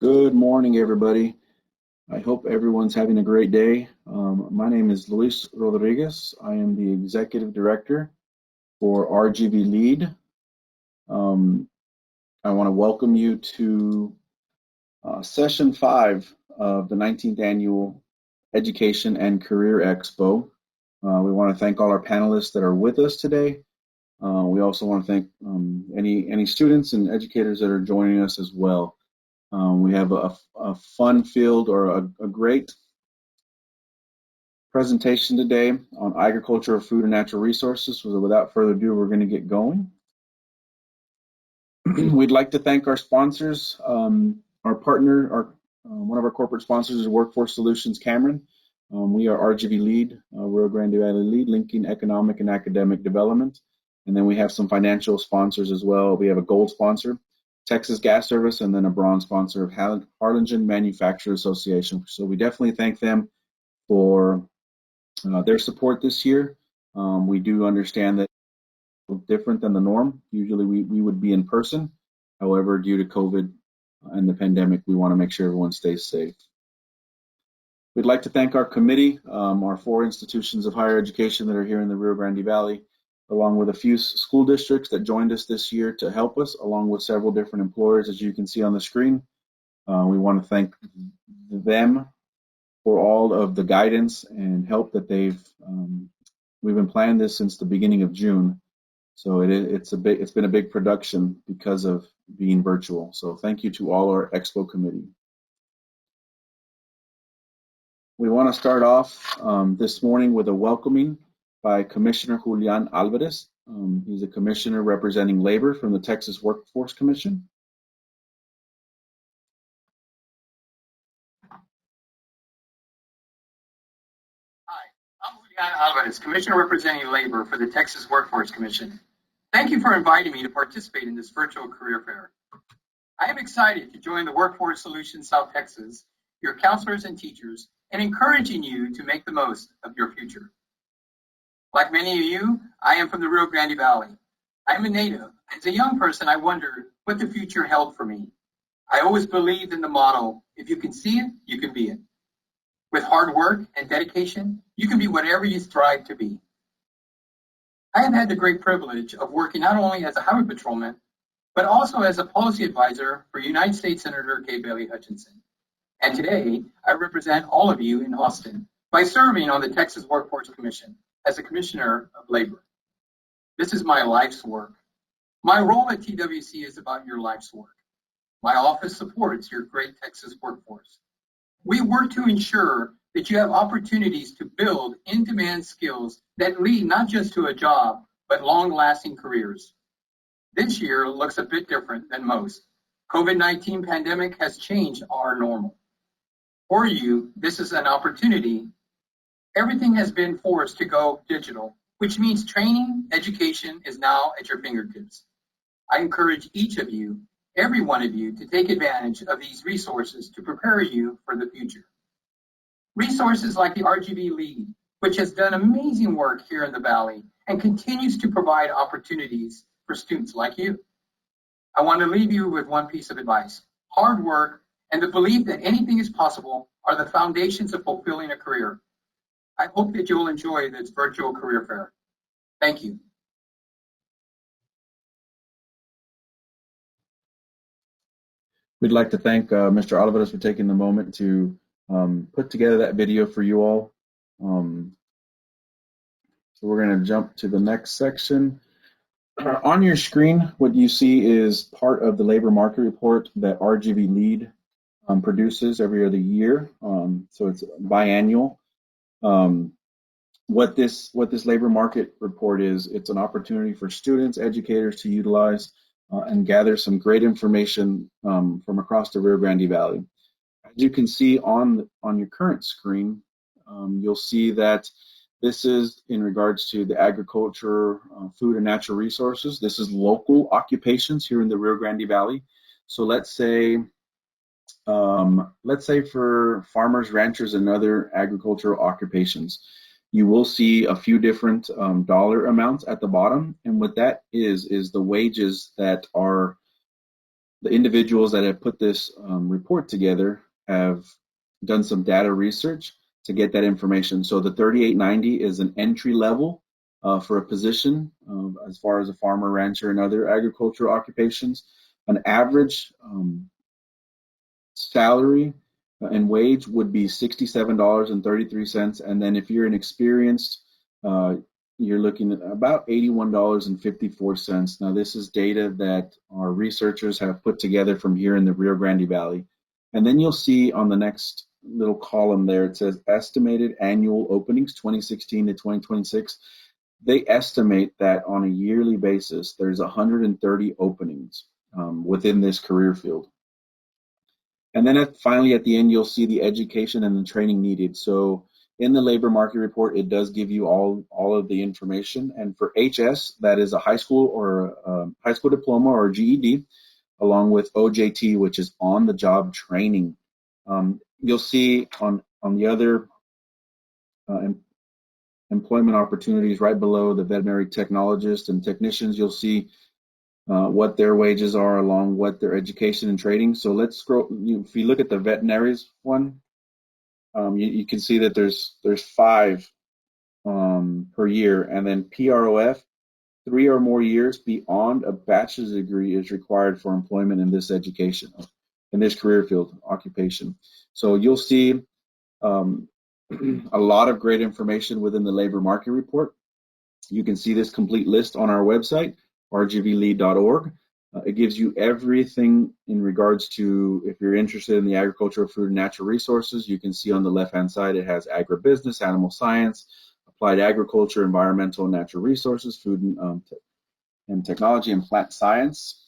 Good morning, everybody. I hope everyone's having a great day. My name is Luis Rodriguez. I am the Executive Director for RGV Lead. Um, I want to welcome you to Session 5 of the 19th Annual Education and Career Expo. We want to thank all our panelists that are with us today. We also want to thank any students and educators that are joining us as well. We have a fun-filled or a great presentation today on agriculture, food, and natural resources. So without further ado, we're going to get going. We'd like to thank our sponsors. Our partner, one of our corporate sponsors is Workforce Solutions Cameron. We are RGV Lead, Rio Grande Valley Lead, linking economic and academic development. And then we have some financial sponsors as well. We have a gold sponsor, Texas Gas Service, and then a bronze sponsor of Harlingen Manufacturers Association. So we definitely thank them for their support this year. We do understand that it's different than the norm. Usually we would be in person. However, due to COVID and the pandemic, we want to make sure everyone stays safe. We'd like to thank our committee, our 4 institutions of higher education that are here in the Rio Grande Valley, along with a few school districts that joined us this year to help us, along with several different employers, as you can see on the screen. We want to thank them for all of the guidance and help that we've been planning this since the beginning of June. So it's been a big production because of being virtual. So thank you to all our Expo committee. We want to start off this morning with a welcoming by Commissioner Julian Alvarez. He's a commissioner representing labor from the Texas Workforce Commission. Hi, I'm Julian Alvarez, Commissioner representing labor for the Texas Workforce Commission. Thank you for inviting me to participate in this virtual career fair. I am excited to join the Workforce Solutions South Texas, your counselors and teachers, and encouraging you to make the most of your future. Like many of you, I am from the Rio Grande Valley. I am a native. As a young person, I wondered what the future held for me. I always believed in the motto, if you can see it, you can be it. With hard work and dedication, you can be whatever you strive to be. I have had the great privilege of working not only as a highway patrolman, but also as a policy advisor for United States Senator Kay Bailey Hutchinson. And today, I represent all of you in Austin by serving on the Texas Workforce Commission as a Commissioner of Labor. This is my life's work. My role at TWC is about your life's work. My office supports your great Texas workforce. We work to ensure that you have opportunities to build in-demand skills that lead not just to a job, but long-lasting careers. This year looks a bit different than most. COVID-19 pandemic has changed our normal. For you, this is an opportunity. Everything has been forced to go digital, which means training, education is now at your fingertips. I encourage each of you, every one of you, to take advantage of these resources to prepare you for the future. Resources like the RGV Lead, which has done amazing work here in the Valley and continues to provide opportunities for students like you. I want to leave you with one piece of advice. Hard work and the belief that anything is possible are the foundations of fulfilling a career. I hope that you'll enjoy this virtual career fair. Thank you. We'd like to thank Mr. Alvarez for taking the moment to put together that video for you all. So we're going to jump to the next section. On your screen, what you see is part of the labor market report that RGV Lead produces every other year. So it's biannual. What this labor market report is, it's an opportunity for students, educators to utilize and gather some great information from across the Rio Grande Valley. As you can see on your current screen, you'll see that this is in regards to the agriculture, food, and natural resources. This is local occupations here in the Rio Grande Valley. So let's say for farmers, ranchers, and other agricultural occupations, you will see a few different dollar amounts at the bottom. And what that is the wages that are the individuals that have put this report together have done some data research to get that information. So the 3890 is an entry level for a position as far as a farmer, rancher, and other agricultural occupations. An average salary and wage would be $67.33, and then if you're an experienced, you're looking at about $81.54. Now, this is data that our researchers have put together from here in the Rio Grande Valley. And then you'll see on the next little column there, it says estimated annual openings 2016 to 2026. They estimate that on a yearly basis, there's 130 openings within this career field. And then finally, at the end, you'll see the education and the training needed. So in the labor market report, it does give you all of the information. And for HS, that is a high school or a high school diploma or GED, along with OJT, which is on-the-job training. You'll see on the other employment opportunities right below the veterinary technologists and technicians, you'll see what their wages are along with their education and training. So let's scroll. If you look at the veterinaries one, you can see that there's 5 per year, and then PROF, 3 or more years beyond a bachelor's degree is required for employment in this education, in this career field occupation. So you'll see a lot of great information within the labor market report. You can see this complete list on our website, rgvlead.org. It gives you everything in regards to, if you're interested in the agricultural, food, and natural resources. You can see on the left-hand side, it has agribusiness, animal science, applied agriculture, environmental and natural resources, food and technology, and plant science,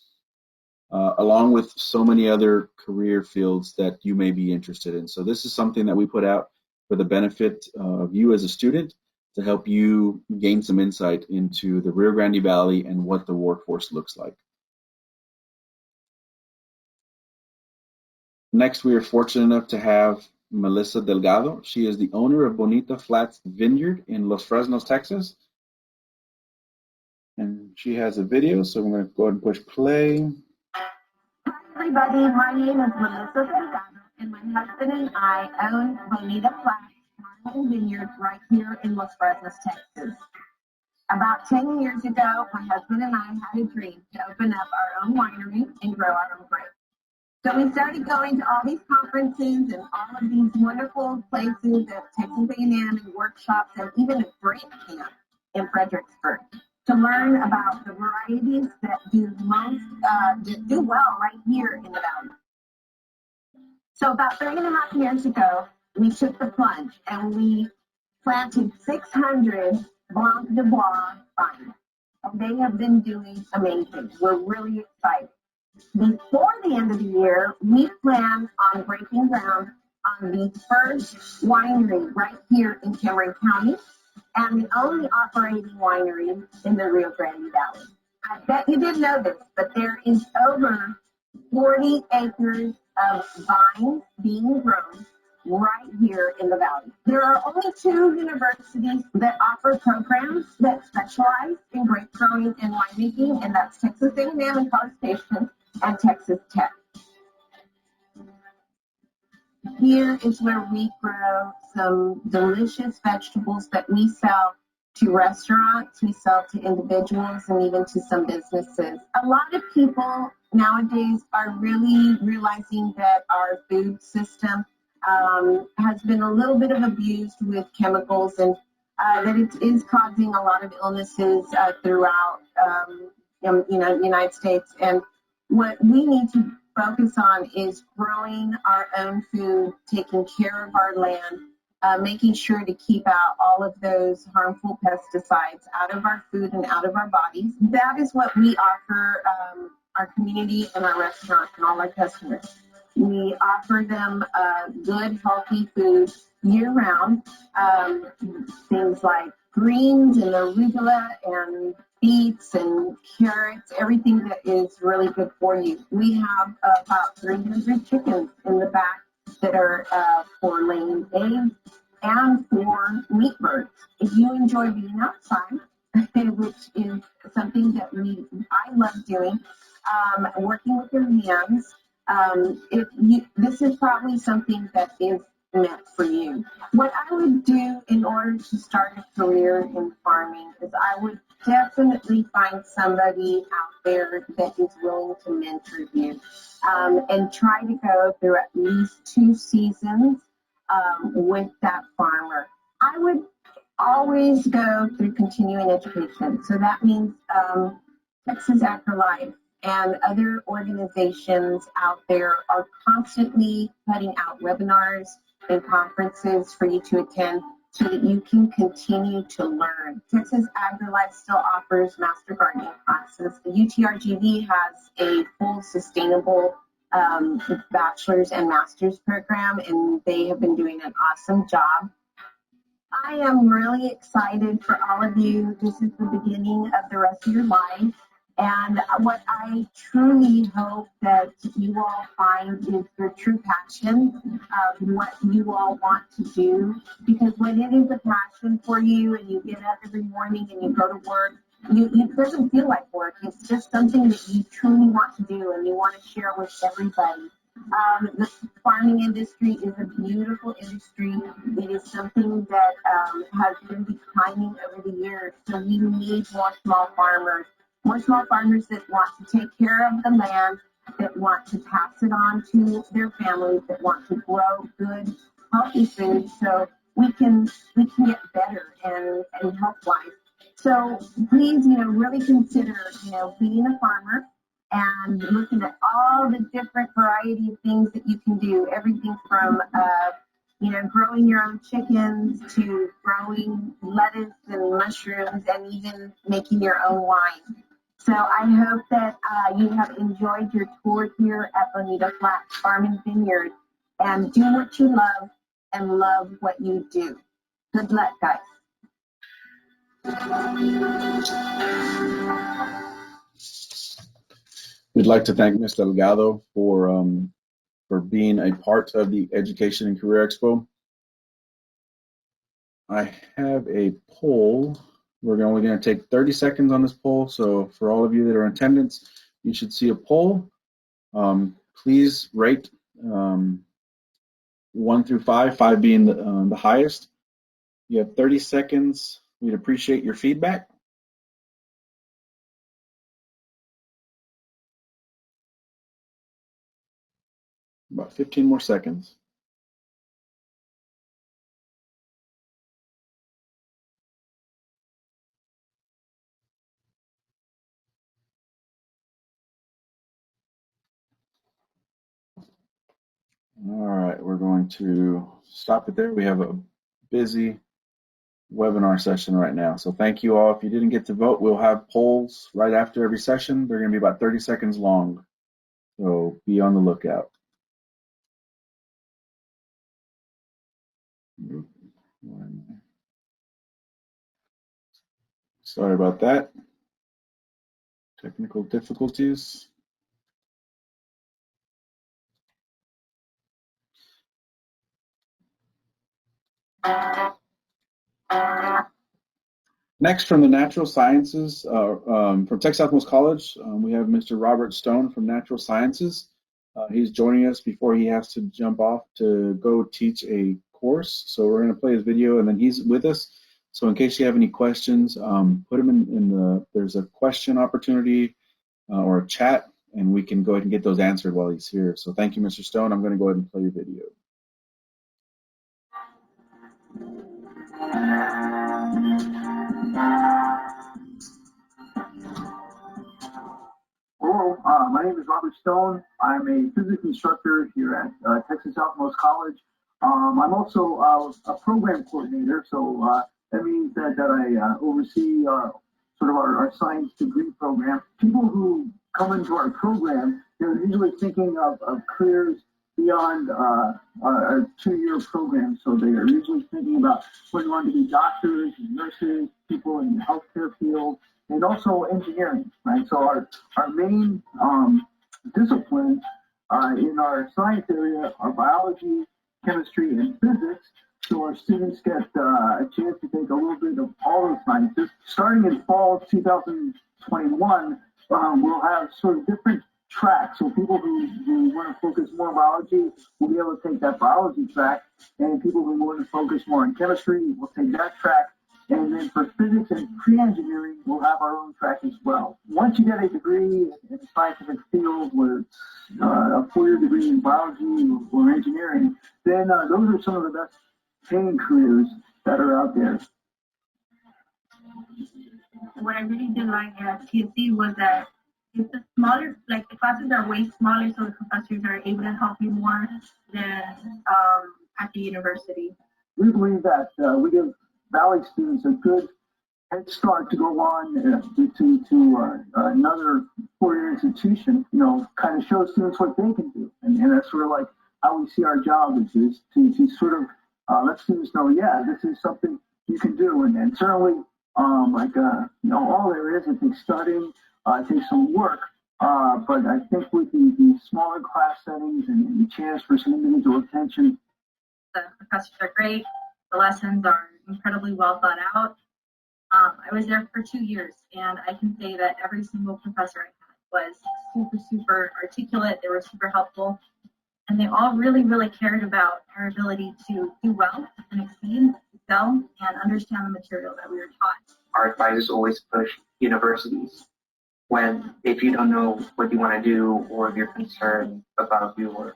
along with so many other career fields that you may be interested in. So this is something that we put out for the benefit of you as a student, to help you gain some insight into the Rio Grande Valley and what the workforce looks like. Next, we are fortunate enough to have Melissa Delgado. She is the owner of Bonita Flats Vineyard in Los Fresnos, Texas. And she has a video, so I'm going to go ahead and push play. Hi everybody, my name is Melissa Delgado, and my husband and I own Bonita Flats Vineyard right here in Los Fresnos, Texas. About 10 years ago, my husband and I had a dream to open up our own winery and grow our own grapes. So we started going to all these conferences and all of these wonderful places at Texas A&M and workshops, and even a grape camp in Fredericksburg, to learn about the varieties that do well right here in the valley. So about 3.5 years ago, we took the plunge and we planted 600 Blanc de Bois vines. And they have been doing amazing. We're really excited. Before the end of the year, we plan on breaking ground on the first winery right here in Cameron County, and the only operating winery in the Rio Grande Valley. I bet you didn't know this, but there is over 40 acres of vines being grown right here in the valley. There are only 2 universities that offer programs that specialize in grape growing and winemaking, and that's Texas A&M in College Station and Texas Tech. Here is where we grow some delicious vegetables that we sell to restaurants, we sell to individuals, and even to some businesses. A lot of people nowadays are really realizing that our food system has been a little bit of abused with chemicals, and that it is causing a lot of illnesses throughout the United States. And what we need to focus on is growing our own food, taking care of our land, making sure to keep out all of those harmful pesticides out of our food and out of our bodies. That is what we offer our community and our restaurants and all our customers. We offer them good, healthy food year-round, things like greens and arugula and beets and carrots, everything that is really good for you. We have about 300 chickens in the back that are for laying eggs and for meat birds. If you enjoy being outside, which is something that I love doing, working with your hands. This is probably something that is meant for you. What I would do in order to start a career in farming is I would definitely find somebody out there that is willing to mentor you, and try to go through at least 2 seasons with that farmer. I would always go through continuing education. So that means Texas Afterlife and other organizations out there are constantly putting out webinars and conferences for you to attend so that you can continue to learn. Texas Afterlife still offers master gardening classes. The UTRGV has a full sustainable bachelor's and master's program, and they have been doing an awesome job. I am really excited for all of you. This is the beginning of the rest of your life. And what I truly hope that you all find is your true passion of what you all want to do. Because when it is a passion for you and you get up every morning and you go to work, it doesn't feel like work. It's just something that you truly want to do and you want to share with everybody. The farming industry is a beautiful industry. It is something that has been declining over the years. So we need more small farmers that want to take care of the land, that want to pass it on to their families, that want to grow good, healthy food, so we can get better and health wise. So please, really consider, being a farmer and looking at all the different variety of things that you can do. Everything from, growing your own chickens to growing lettuce and mushrooms and even making your own wine. So I hope that you have enjoyed your tour here at Bonita Flats Farm and Vineyard, and do what you love and love what you do. Good luck, guys. We'd like to thank Ms. Delgado for being a part of the Education and Career Expo. I have a poll. We're only going to take 30 seconds on this poll. So for all of you that are in attendance, you should see a poll. Please rate 1 through 5, 5 being the highest. You have 30 seconds. We'd appreciate your feedback. About 15 more seconds. All right, we're going to stop it there. We have a busy webinar session right now. So thank you all. If you didn't get to vote, we'll have polls right after every session. They're going to be about 30 seconds long. So be on the lookout. Sorry about that. Technical difficulties. Next, from the Natural Sciences, from Texas Southmost College, we have Mr. Robert Stone from Natural Sciences. He's joining us before he has to jump off to go teach a course. So we're going to play his video, and then he's with us. So in case you have any questions, put them in there's a question opportunity or a chat, and we can go ahead and get those answered while he's here. So thank you, Mr. Stone. I'm going to go ahead and play your video. Hello, my name is Robert Stone. I'm a physics instructor here at Texas Southmost College. I'm also a program coordinator, so that means that I oversee sort of our science degree program. People who come into our program, they're usually thinking of careers beyond a 2-year program. So they are usually thinking about going on to be doctors and nurses, people in the healthcare field, and also engineering, right? So our main disciplines in our science area are biology, chemistry, and physics. So our students get a chance to take a little bit of all the sciences. Starting in fall 2021, we'll have sort of different tracks. So people who want to focus more on biology will be able to take that biology track, and people who want to focus more on chemistry will take that track. And then for physics and pre-engineering, we'll have our own track as well. Once you get a degree in a scientific field, whether it's a 4-year degree in biology or engineering, then those are some of the best paying careers that are out there. What I really did like at TSC was that it's a smaller, like the classes are way smaller, so the professors are able to help you more than at the university. We believe that we give Valley students a good head start to go on to another 4-year institution, kind of show students what they can do. And that's sort of like how we see our job is to sort of let students know, yeah, this is something you can do. And certainly, all there is, it takes studying, it takes some work. But I think with the smaller class settings and the chance for some individual attention. The professors are great. The lessons are incredibly well thought out. I was there for 2 years, and I can say that every single professor I had was super, super articulate. They were super helpful, and they all really, really cared about our ability to do well and exceed, excel, and understand the material that we were taught. Our advisors always push universities if you don't know what you want to do, or if you're concerned about your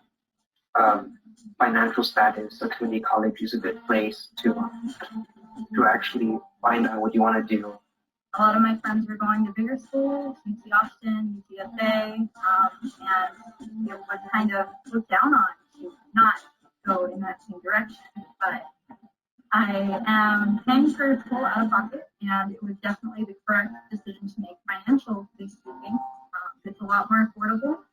financial status, a community college is a good place to actually find out what you want to do. A lot of my friends were going to bigger schools, UT Austin, UTSA, and it was kind of looked down on to not go in that same direction. But I am paying for school out of pocket, and it was definitely the correct decision to make financially speaking. It's a lot more affordable,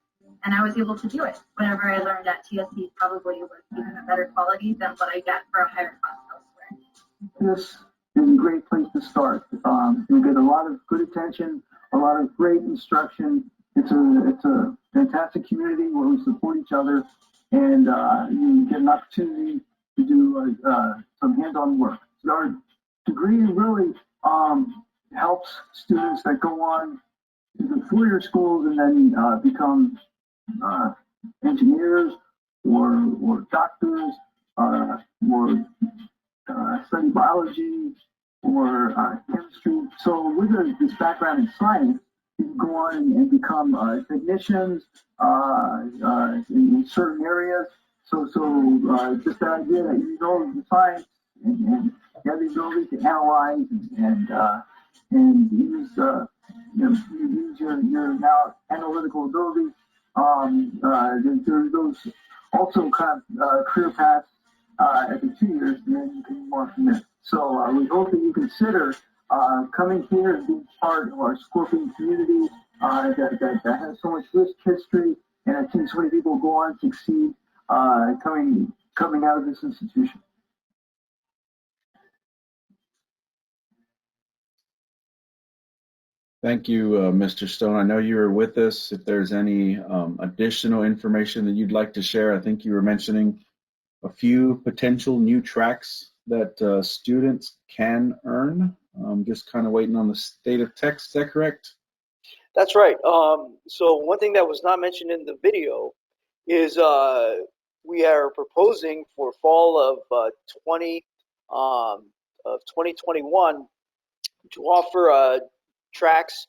and I was able to do it. Whatever I learned at TSC probably was even a better quality than what I get for a higher cost elsewhere. This is a great place to start. You get a lot of good attention, a lot of great instruction. It's a fantastic community where we support each other, and you get an opportunity to do some hands-on work. So our degree really helps students that go on to the 4-year schools and then become engineers or doctors or study biology or chemistry. So with this background in science, you can go on and become technicians in certain areas. So just that idea that you know the science and you have the ability to analyze and use use your now analytical ability. There's those also kind of career paths at the 2 years, and then you can move on from there. So we hope that you consider coming here and being part of our Scorpion community that has so much rich history, and I've seen so many people go on and succeed coming out of this institution. Thank you, Mr. Stone. I know you were with us. If there's any additional information that you'd like to share, I think you were mentioning a few potential new tracks that students can earn. Just kind of waiting on the state of text. Is that correct? That's right. So one thing that was not mentioned in the video is we are proposing for fall of 2021 to offer tracks,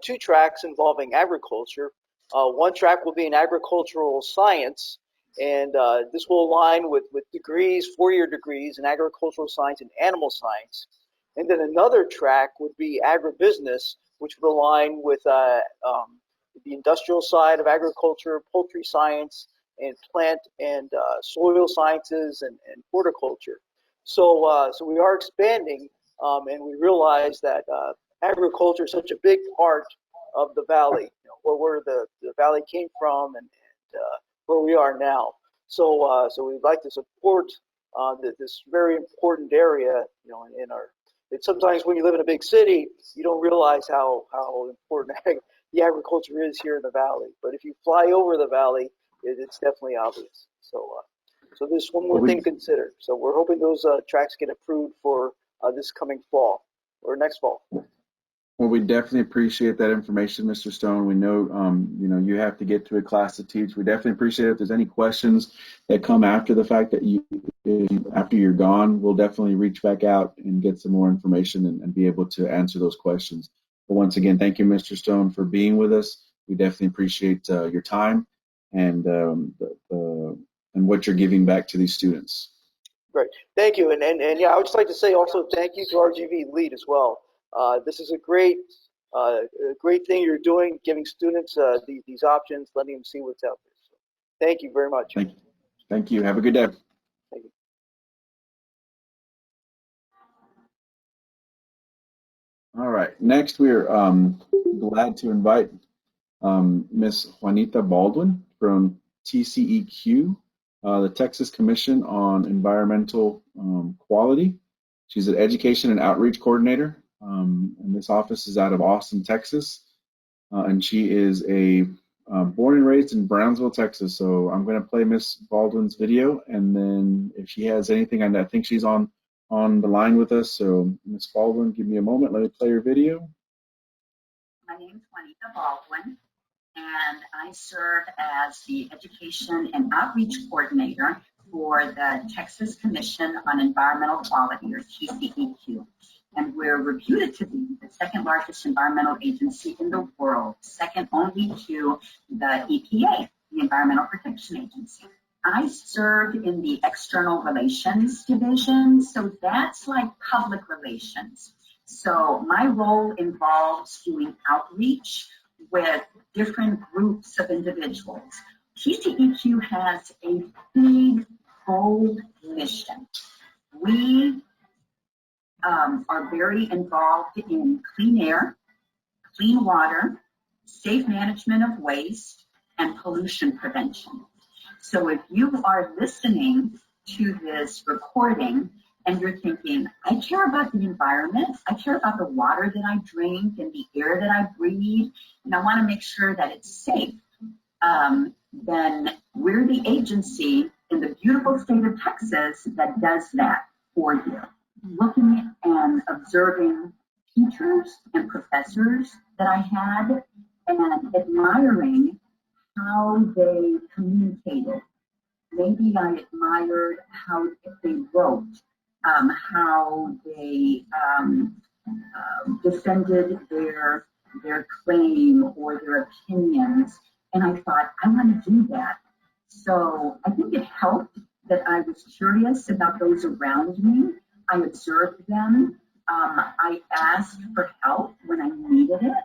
2 tracks involving agriculture. One track will be in agricultural science, and this will align with degrees, 4-year degrees in agricultural science and animal science. And then another track would be agribusiness, which would align with the industrial side of agriculture, poultry science, and plant and soil sciences and horticulture. So we are expanding, and we realize that agriculture is such a big part of the valley, where the valley came from and where we are now. So we'd like to support this very important area, in our. It's sometimes when you live in a big city, you don't realize how important the agriculture is here in the valley. But if you fly over the valley, it's definitely obvious. So So there's one more thing to consider. So we're hoping those tracks get approved for this coming fall or next fall. Well, we definitely appreciate that information, Mr. Stone. We know, you know, you have to get to a class to teach. We definitely appreciate it. If there's any questions that come after the fact that after you're gone, we'll definitely reach back out and get some more information and be able to answer those questions. But once again, thank you, Mr. Stone, for being with us. We definitely appreciate your time and and what you're giving back to these students. Great, thank you. And yeah, I would just like to say also thank you to RGV Lead as well. This is a great thing you're doing, giving students these options, letting them see what's out there. So, thank you very much. Thank you. Have a good day. Thank you. All right. Next, we're glad to invite Miss Juanita Baldwin from TCEQ, the Texas Commission on Environmental Quality. She's an Education and Outreach Coordinator, and this office is out of Austin, Texas. And she is born and raised in Brownsville, Texas. So I'm going to play Miss Baldwin's video, and then if she has anything, I think she's on the line with us. So Miss Baldwin, give me a moment. Let me play your video. My name is Juanita Baldwin, and I serve as the Education and Outreach Coordinator for the Texas Commission on Environmental Quality, or TCEQ. And we're reputed to be the second largest environmental agency in the world, second only to the EPA, the Environmental Protection Agency. I serve in the External Relations Division, so that's like public relations. So my role involves doing outreach with different groups of individuals. TCEQ has a big, bold mission. We are very involved in clean air, clean water, safe management of waste, and pollution prevention. So if you are listening to this recording and you're thinking, I care about the environment, I care about the water that I drink and the air that I breathe, and I want to make sure that it's safe, then we're the agency in the beautiful state of Texas that does that for you. Looking and observing teachers and professors that I had and admiring how they communicated. Maybe I admired how they wrote, how they defended their claim or their opinions. And I thought, I want to do that. So I think it helped that I was curious about those around me. I observed them. I asked for help when I needed it.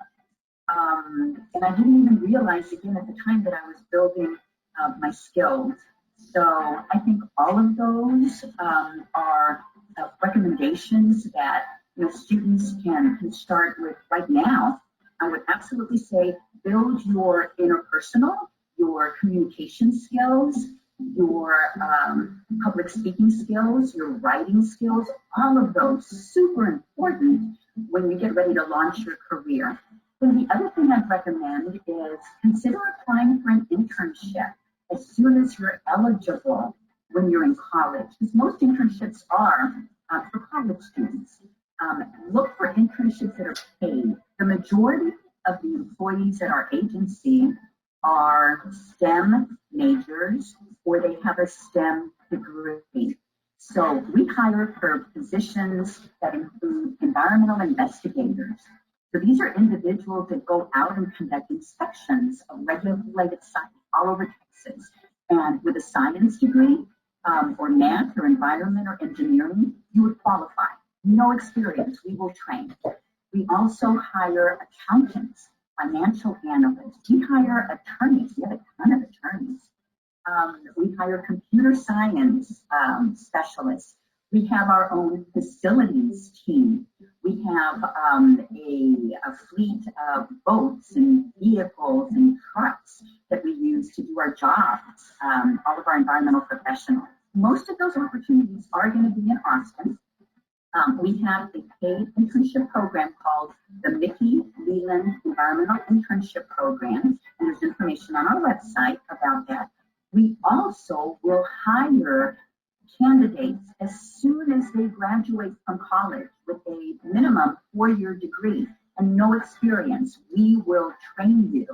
And I didn't even realize again at the time that I was building my skills. So I think all of those are recommendations that students can start with right now. I would absolutely say build your interpersonal, your communication skills, your public speaking skills, your writing skills, all of those super important when you get ready to launch your career. Then the other thing I'd recommend is consider applying for an internship as soon as you're eligible when you're in college, because most internships are for college students. Look for internships that are paid. The majority of the employees at our agency are STEM majors or they have a STEM degree. So we hire for positions that include environmental investigators. So these are individuals that go out and conduct inspections of regulated sites all over Texas. And with a science degree or math or environment or engineering, you would qualify. No experience, we will train. We also hire accountants, financial analysts. We hire attorneys. We have a ton of attorneys. We hire computer science specialists. We have our own facilities team. We have a fleet of boats and vehicles and trucks that we use to do our jobs, all of our environmental professionals. Most of those opportunities are going to be in Austin. We have a paid internship program called the Mickey Leland Environmental Internship Program, and there's information on our website about that. We also will hire candidates as soon as they graduate from college with a minimum 4-year degree and no experience. We will train you.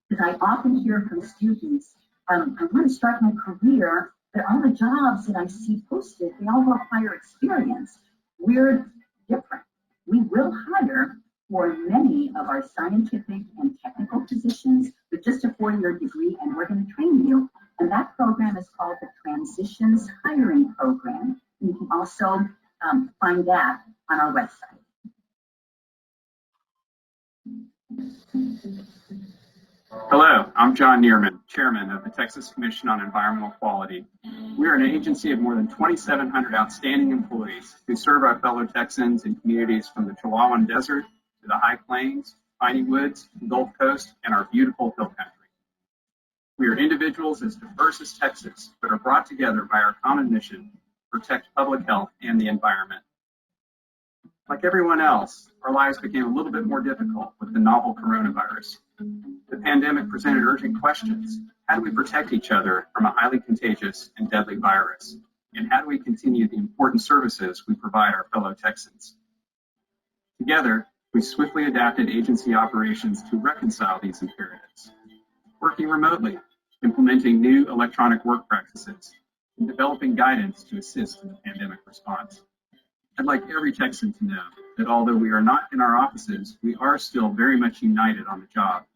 Because I often hear from students, I want to start my career, but all the jobs that I see posted, they all require experience. We're different. We will hire for many of our scientific and technical positions with just a 4-year degree, and we're going to train you. And that program is called the Transitions Hiring Program. And you can also find that on our website. Hello, I'm John Nerman, Chairman of the Texas Commission on Environmental Quality. We are an agency of more than 2,700 outstanding employees who serve our fellow Texans in communities from the Chihuahuan Desert to the High Plains, Piney Woods, Gulf Coast, and our beautiful Hill Country. We are individuals as diverse as Texas, but are brought together by our common mission to protect public health and the environment. Like everyone else, our lives became a little bit more difficult with the novel coronavirus. The pandemic presented urgent questions. How do we protect each other from a highly contagious and deadly virus? And how do we continue the important services we provide our fellow Texans? Together, we swiftly adapted agency operations to reconcile these imperatives. Working remotely, implementing new electronic work practices, and developing guidance to assist in the pandemic response. I'd like every Texan to know that although we are not in our offices, we are still very much united on the job,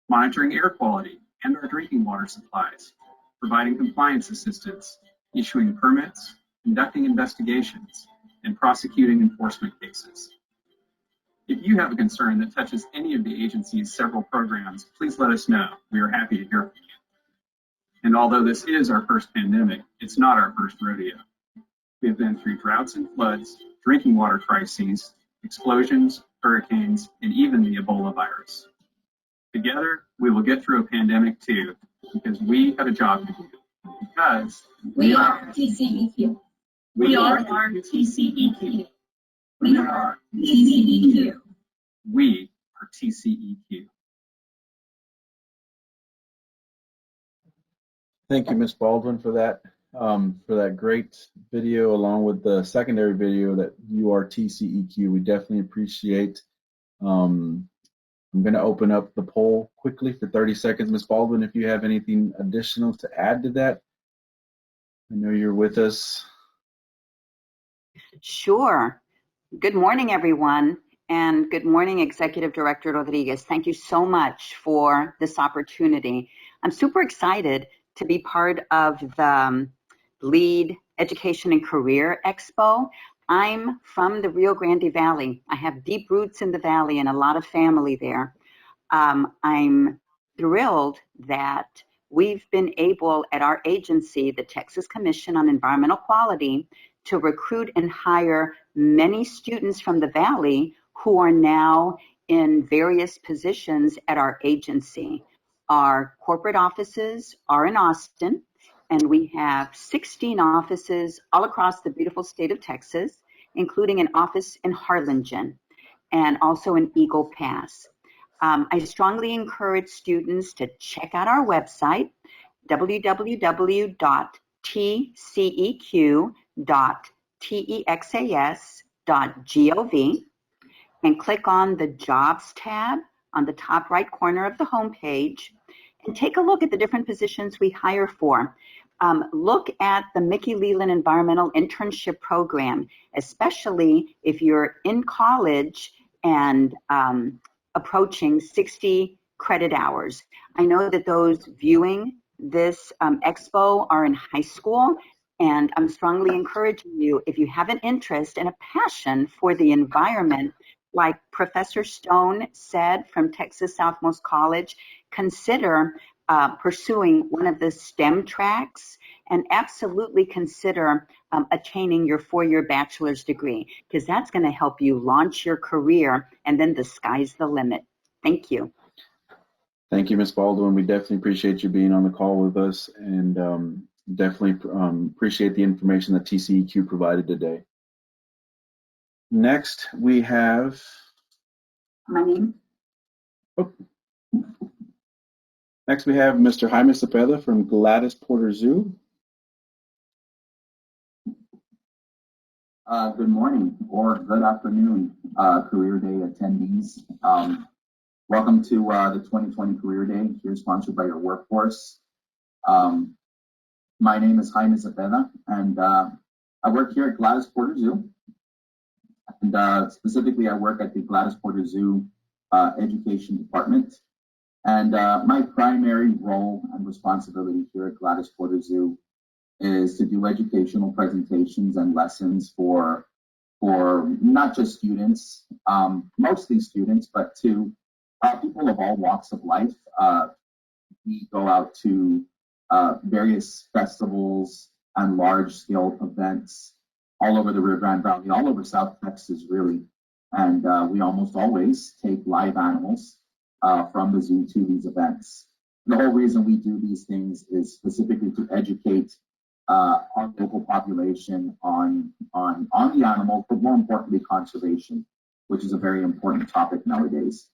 monitoring air quality and our drinking water supplies, providing compliance assistance, issuing permits, conducting investigations, and prosecuting enforcement cases. If you have a concern that touches any of the agency's several programs, please let us know. We are happy to hear from you. And although this is our first pandemic, it's not our first rodeo. We have been through droughts and floods, drinking water crises, explosions, hurricanes, and even the Ebola virus. Together, we will get through a pandemic too, because we have a job to do. Because we are TCEQ. We are TCEQ. We are TCEQ. We are TCEQ. Thank you, Ms. Baldwin, for that great video, along with the secondary video that you are TCEQ. We definitely appreciate. I'm going to open up the poll quickly for 30 seconds. Ms. Baldwin, if you have anything additional to add to that, I know you're with us. Sure. Good morning, everyone, and good morning, Executive Director Rodriguez. Thank you so much for this opportunity. I'm super excited to be part of the LEAD Education and Career Expo. I'm from the Rio Grande Valley. I have deep roots in the valley and a lot of family there. I'm thrilled that we've been able at our agency, the Texas Commission on Environmental Quality, to recruit and hire many students from the valley who are now in various positions at our agency. Our corporate offices are in Austin, and we have 16 offices all across the beautiful state of Texas, including an office in Harlingen and also in Eagle Pass. I strongly encourage students to check out our website, www.tceq.texas.gov, and click on the Jobs tab on the top right corner of the homepage and take a look at the different positions we hire for. Look at the Mickey Leland Environmental Internship Program, especially if you're in college and approaching 60 credit hours. I know that those viewing this expo are in high school, and I'm strongly encouraging you, if you have an interest and a passion for the environment, like Professor Stone said from Texas Southmost College, consider pursuing one of the STEM tracks, and absolutely consider attaining your 4-year bachelor's degree, because that's going to help you launch your career, and then the sky's the limit. Thank you. Thank you, Ms. Baldwin. We definitely appreciate you being on the call with us, and definitely appreciate the information that TCEQ provided today. Next, we have... My name? Oh. Next, we have Mr. Jaime Cepeda from Gladys Porter Zoo. Good morning or good afternoon, Career Day attendees. Welcome to the 2020 Career Day, here sponsored by your workforce. My name is Jaime Zavena, and I work here at Gladys Porter Zoo. And specifically, I work at the Gladys Porter Zoo Education Department. And my primary role and responsibility here at Gladys Porter Zoo is to do educational presentations and lessons for not just students, mostly students, but to people of all walks of life. We go out to various festivals and large-scale events all over the Rio Grande Valley, all over South Texas, really. And we almost always take live animals from the zoo to these events. The whole reason we do these things is specifically to educate our local population on the animal, but more importantly, conservation, which is a very important topic nowadays.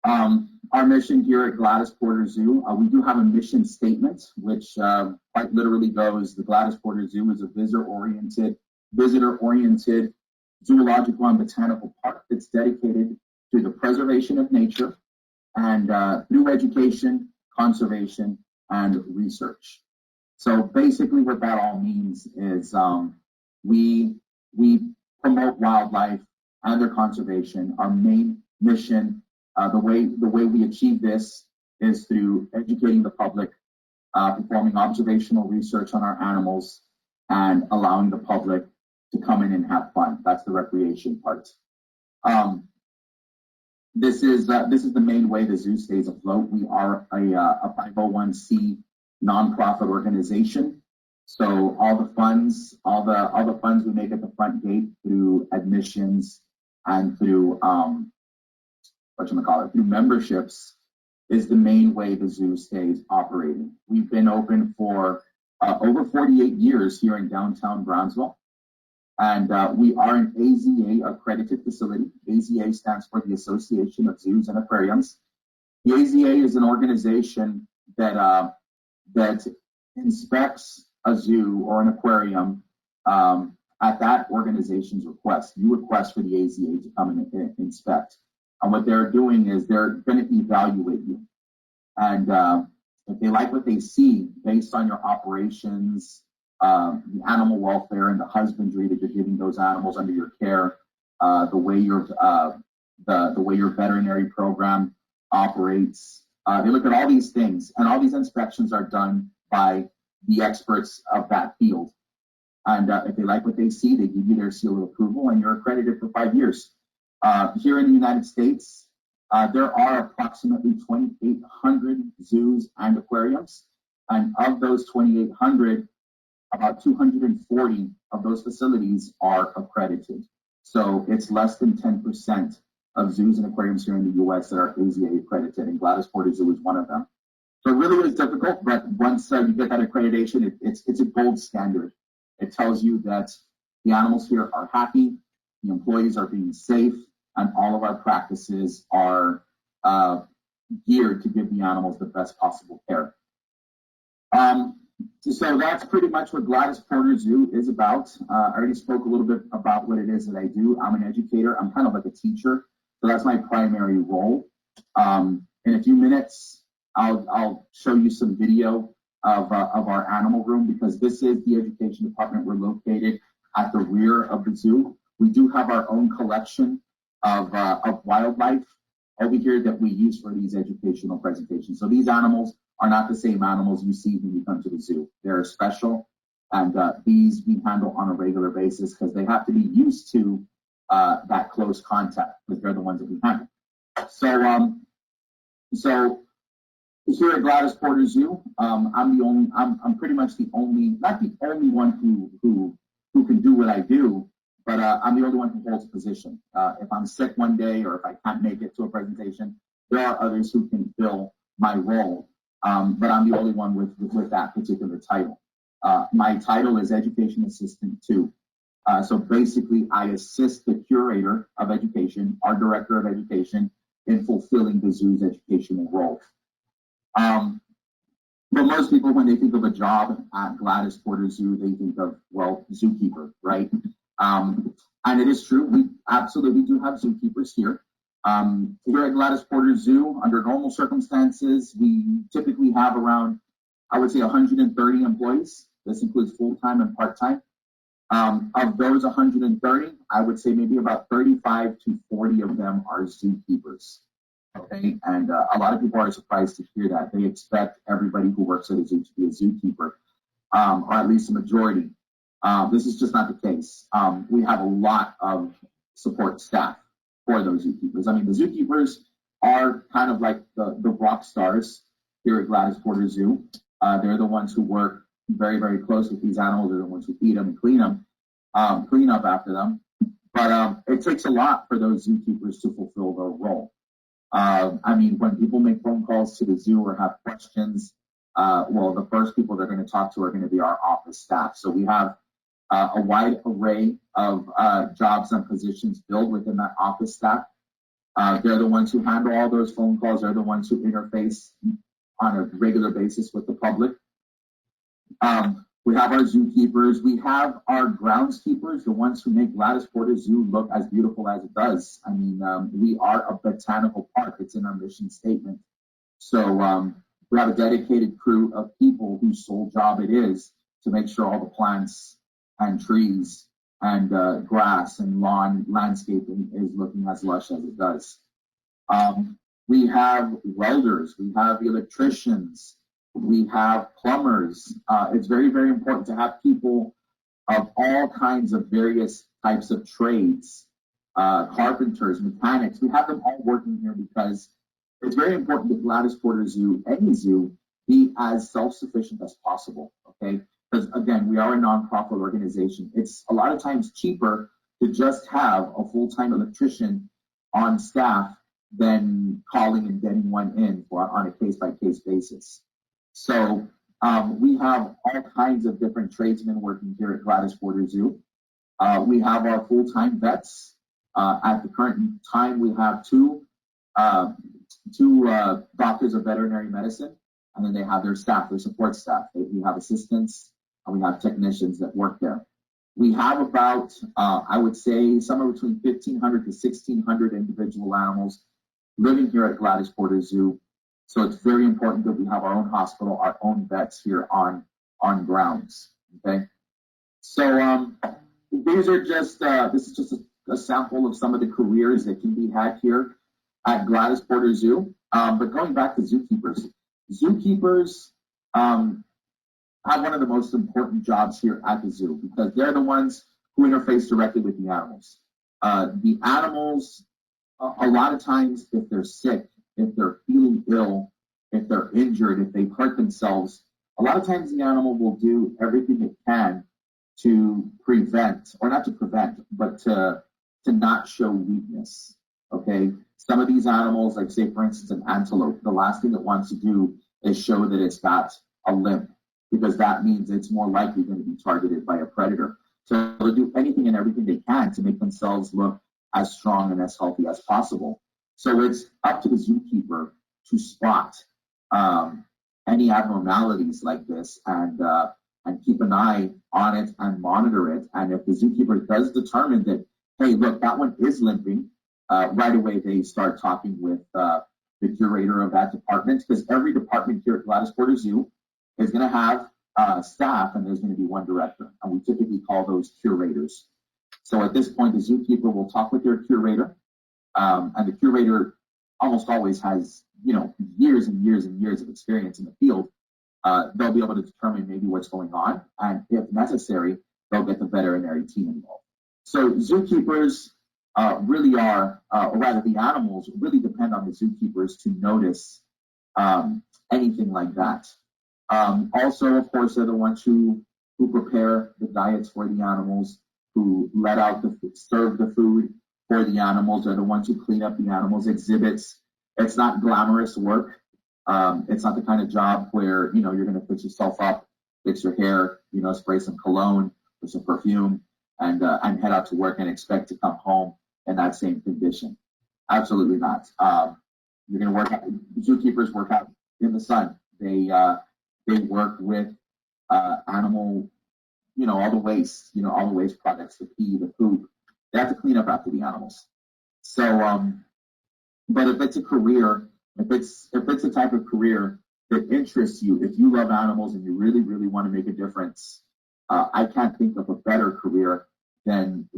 Our mission here at Gladys Porter Zoo, we do have a mission statement, which quite literally goes, the Gladys Porter Zoo is a visitor-oriented zoological and botanical park that's dedicated to the preservation of nature and through education, conservation, and research. So basically what that all means is we promote wildlife and their conservation. Our main mission, the way we achieve this is through educating the public, performing observational research on our animals, and allowing the public to come in and have fun. That's the recreation part. This is the main way the zoo stays afloat. We are a 501c nonprofit organization. So all the funds we make at the front gate through admissions and through through memberships is the main way the zoo stays operating. We've been open for over 48 years here in downtown Brownsville. And we are an AZA accredited facility. AZA stands for the Association of Zoos and Aquariums. The AZA is an organization that inspects a zoo or an aquarium at that organization's request. You request for the AZA to come and inspect. And what they're doing is they're going to evaluate you. And if they like what they see based on your operations, the animal welfare and the husbandry that you're giving those animals under your care, the way your veterinary program operates. They look at all these things, and all these inspections are done by the experts of that field. And if they like what they see, they give you their seal of approval, and you're accredited for 5 years. Here in the United States, there are approximately 2,800 zoos and aquariums, and of those 2,800, about 240 of those facilities are accredited. So it's less than 10% of zoos and aquariums here in the U.S. that are AZA accredited, and Gladys Porter Zoo is one of them. So it really is difficult, but once you get that accreditation, it's a gold standard. It tells you that the animals here are happy, the employees are being safe, and all of our practices are geared to give the animals the best possible care. So that's pretty much what Gladys Porter Zoo is about. I already spoke a little bit about what it is that I do. I'm an educator. I'm kind of like a teacher. So that's my primary role. In a few minutes, I'll show you some video of our animal room, because this is the education department. We're located at the rear of the zoo. We do have our own collection of wildlife over here that we use for these educational presentations. So these animals are not the same animals you see when you come to the zoo. They're special, and these we handle on a regular basis because they have to be used to that close contact, because they're the ones that we handle. So here at Gladys Porter Zoo, I'm pretty much the only, not the only one who can do what I do, but I'm the only one who holds a position. If I'm sick one day or if I can't make it to a presentation, there are others who can fill my role. But I'm the only one with that particular title. My title is Education Assistant 2. So basically, I assist the curator of education, our director of education, in fulfilling the zoo's educational role. But most people, when they think of a job at Gladys Porter Zoo, they think of, well, zookeeper, right? And it is true, we absolutely do have zookeepers here. Here at Gladys Porter Zoo, under normal circumstances, we typically have around, I would say, 130 employees. This includes full-time and part-time. Of those 130, I would say maybe about 35 to 40 of them are zookeepers. Okay, and a lot of people are surprised to hear that. They expect everybody who works at a zoo to be a zookeeper, or at least a majority. This is just not the case. We have a lot of support staff for those zookeepers. I mean, the zookeepers are kind of like the rock stars here at Gladys Porter Zoo. They're the ones who work very, very close with these animals. They're the ones who feed them and clean them, clean up after them. But it takes a lot for those zookeepers to fulfill their role. I mean, when people make phone calls to the zoo or have questions, well, the first people they're going to talk to are going to be our office staff. So we have a wide array of jobs and positions filled within that office staff. They're the ones who handle all those phone calls. They're the ones who interface on a regular basis with the public. We have our zookeepers. We have our groundskeepers, the ones who make Gladys Porter Zoo look as beautiful as it does. I mean, we are a botanical park. It's in our mission statement. So we have a dedicated crew of people whose sole job it is to make sure all the plants and trees and grass and lawn landscaping is looking as lush as it does. We have welders. We have electricians. We have plumbers. It's very, very important to have people of all kinds of various types of trades, carpenters, mechanics. We have them all working here because it's very important that Gladys Porter Zoo, any zoo, be as self-sufficient as possible, okay? Because again, we are a nonprofit organization. It's a lot of times cheaper to just have a full-time electrician on staff than calling and getting one in on a case-by-case basis. So we have all kinds of different tradesmen working here at Gladys Porter Zoo. We have our full-time vets. At the current time, we have two doctors of veterinary medicine, and then they have their staff, their support staff. We have assistants, and we have technicians that work there. We have about, I would say, somewhere between 1,500 to 1,600 individual animals living here at Gladys Porter Zoo. So it's very important that we have our own hospital, our own vets here on grounds, okay? So these are just, this is just a sample of some of the careers that can be had here at Gladys Porter Zoo. But going back to zookeepers, zookeepers have one of the most important jobs here at the zoo because they're the ones who interface directly with the animals. The animals, a lot of times, if they're sick, if they're feeling ill, if they're injured, if they hurt themselves, a lot of times the animal will do everything it can to prevent, or not to prevent, but to not show weakness, okay? Some of these animals, like say for instance an antelope, the last thing it wants to do is show that it's got a limp, because that means it's more likely going to be targeted by a predator. So they'll do anything and everything they can to make themselves look as strong and as healthy as possible. So it's up to the zookeeper to spot any abnormalities like this and keep an eye on it and monitor it. And if the zookeeper does determine that, hey, look, that one is limping, right away they start talking with the curator of that department, because every department here at Gladys Porter Zoo is going to have staff, and there's going to be one director, and we typically call those curators. So at this point, the zookeeper will talk with their curator, and the curator almost always has, you know, years and years and years of experience in the field. They'll be able to determine maybe what's going on, and if necessary, they'll get the veterinary team involved. So zookeepers really are, or rather the animals really depend on the zookeepers to notice anything like that. Also, of course, they're the ones who prepare the diets for the animals, who let out serve the food for the animals. They're the ones who clean up the animals' exhibits. It's not glamorous work. It's not the kind of job where, you know, you're going to fix yourself up, fix your hair, you know, spray some cologne or some perfume, and head out to work and expect to come home in that same condition. Absolutely not. You're going to work out. Zookeepers work out in the sun. They work with animal, all the waste, all the waste products, the pee, the poop. They have to clean up after the animals. So, but if it's a career, if it's a type of career that interests you, if you love animals and you really, really want to make a difference, I can't think of a better career than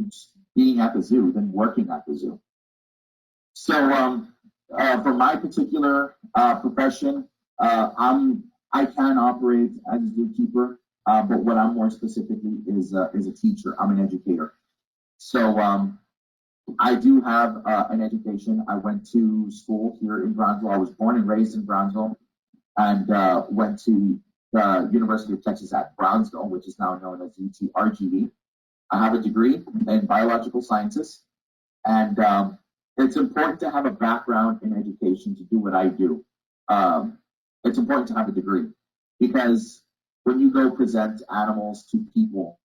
being at the zoo, than working at the zoo. So, for my particular profession, I can operate as a zookeeper, but what I'm more specifically is a teacher. I'm an educator. So I do have an education. I went to school here in Brownsville. I was born and raised in Brownsville, and went to the University of Texas at Brownsville, which is now known as UTRGV. I have a degree in biological sciences, and it's important to have a background in education to do what I do. It's important to have a degree because when you go present animals to people,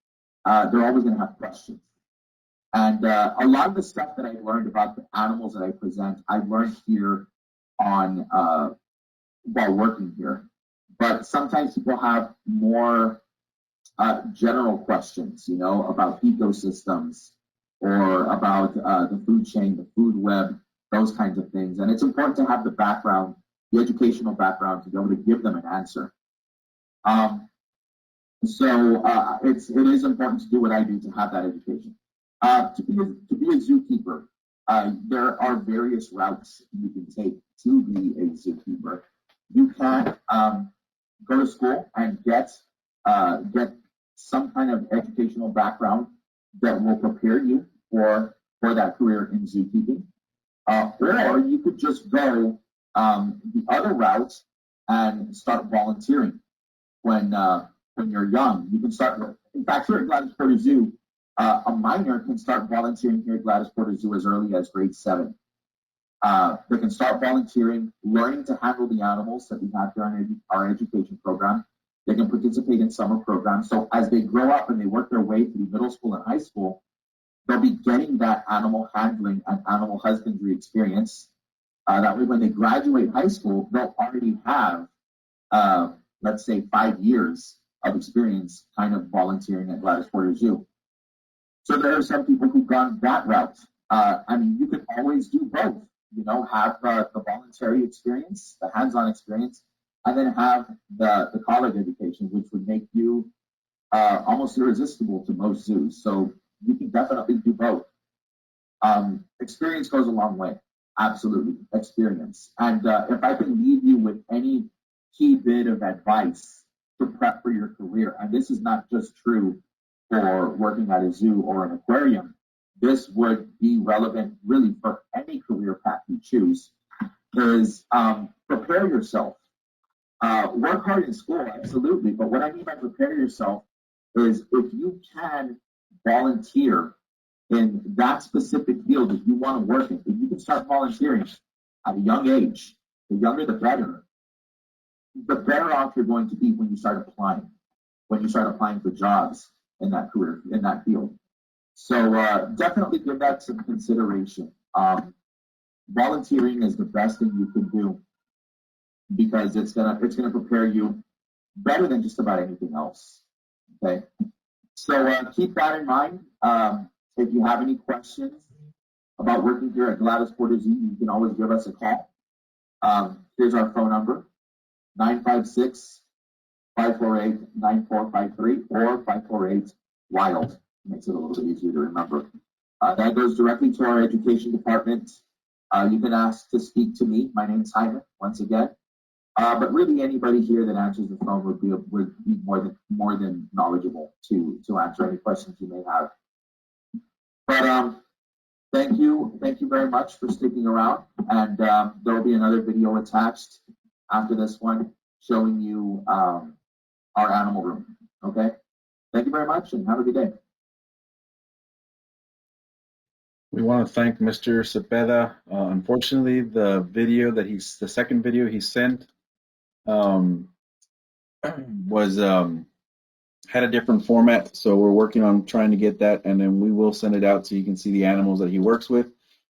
they're always going to have questions. And a lot of the stuff that I learned about the animals that I present, I learned here on while working here. But sometimes people have more general questions, about ecosystems or about the food chain, the food web, those kinds of things. And it's important to have the background, the educational background, to be able to give them an answer. So it is important to do what I do to have that education. To be a zookeeper, there are various routes you can take to be a zookeeper. You can go to school and get some kind of educational background that will prepare you for that career in zookeeping. Or you could just go the other route and start volunteering when you're young. You can start, in fact, here at Gladys Porter Zoo, a minor can start volunteering here at Gladys Porter Zoo as early as grade 7. They can start volunteering, learning to handle the animals that we have here on our education program. They can participate in summer programs. So as they grow up and they work their way through middle school and high school, they'll be getting that animal handling and animal husbandry experience. That way, when they graduate high school, they'll already have, let's say, 5 years of experience kind of volunteering at Gladys Porter Zoo. So there are some people who've gone that route. You can always do both, have the voluntary experience, the hands-on experience, and then have the college education, which would make you almost irresistible to most zoos. So you can definitely do both. Experience goes a long way. Absolutely, experience. And if I can leave you with any key bit of advice to prep for your career, and this is not just true for working at a zoo or an aquarium, this would be relevant really for any career path you choose, is prepare yourself. Work hard in school, absolutely, but what I mean by prepare yourself is if you can volunteer in that specific field that you want to work in, if you can start volunteering at a young age, the younger the better off you're going to be when you start applying for jobs in that career, in that field. So definitely give that some consideration. Volunteering is the best thing you can do because it's gonna prepare you better than just about anything else. Okay, so keep that in mind. If you have any questions about working here at Gladys Porter Zoo, you can always give us a call. Here's our phone number: 956-548-9453 or 548-WILD. Makes it a little bit easier to remember. That goes directly to our education department. You can ask to speak to me. My name's Jaime, once again. But really, anybody here that answers the phone would be more than knowledgeable to answer any questions you may have. But thank you very much for sticking around. And there will be another video attached after this one showing you our animal room. Okay. Thank you very much, and have a good day. We want to thank Mr. Cepeda. Unfortunately, the second video he sent had a different format, so we're working on trying to get that, and then we will send it out so you can see the animals that he works with.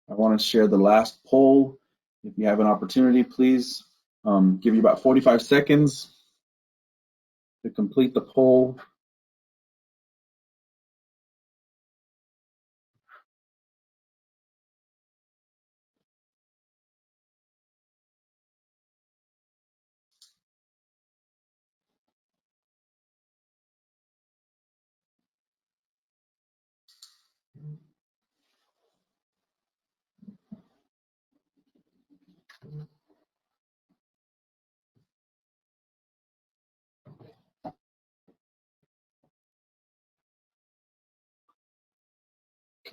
I want to share the last poll. If you have an opportunity, please Give you about 45 seconds to complete the poll.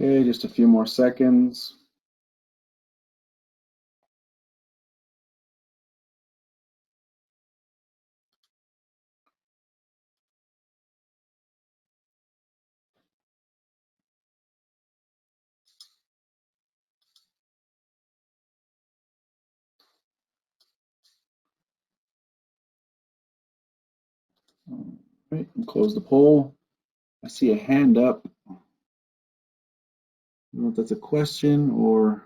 Okay, just a few more seconds. All right, and close the poll. I see a hand up. I don't know if that's a question or.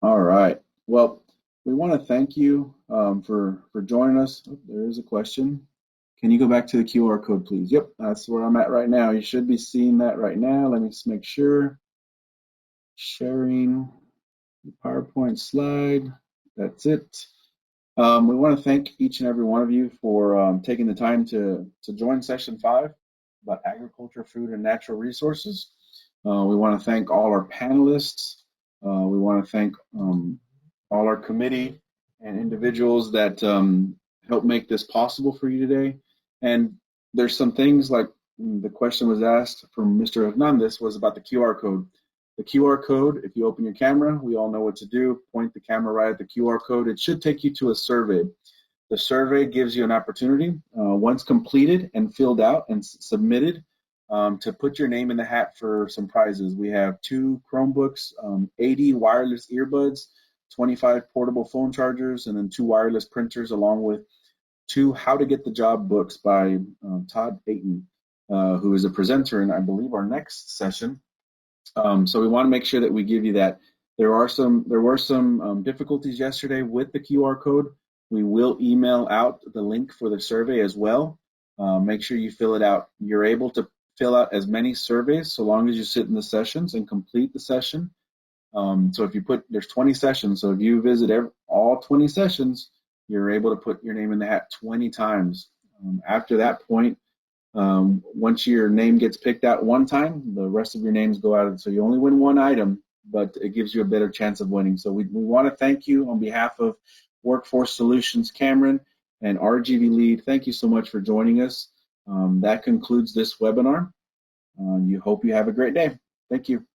All right. Well, we want to thank you for joining us. Oh, there is a question. Can you go back to the QR code, please? Yep, that's where I'm at right now. You should be seeing that right now. Let me just make sure. Sharing the PowerPoint slide. That's it. We want to thank each and every one of you for taking the time to join session 5 about agriculture, food, and natural resources. We want to thank all our panelists. We want to thank all our committee and individuals that help make this possible for you today. And there's some things like the question was asked from Mr. Hernandez was about the QR code. The QR code, if you open your camera, we all know what to do. Point the camera right at the QR code. It should take you to a survey. The survey gives you an opportunity, once completed and filled out and submitted, to put your name in the hat for some prizes. We have 2 Chromebooks, 80 wireless earbuds, 25 portable phone chargers, and then 2 wireless printers, along with 2 How to Get the Job books by Todd Payton, who is a presenter in, I believe, our next session. So we want to make sure that we give you that. There were some difficulties yesterday with the QR code. We will email out the link for the survey as well. Make sure you fill it out. You're able to fill out as many surveys so long as you sit in the sessions and complete the session. So if you there's 20 sessions, so if you visit all 20 sessions, you're able to put your name in the hat 20 times. After that point, once your name gets picked out one time, the rest of your names go out. So you only win one item, but it gives you a better chance of winning. So we want to thank you on behalf of Workforce Solutions Cameron and RGV Lead. Thank you so much for joining us. That concludes this webinar. You hope you have a great day. Thank you.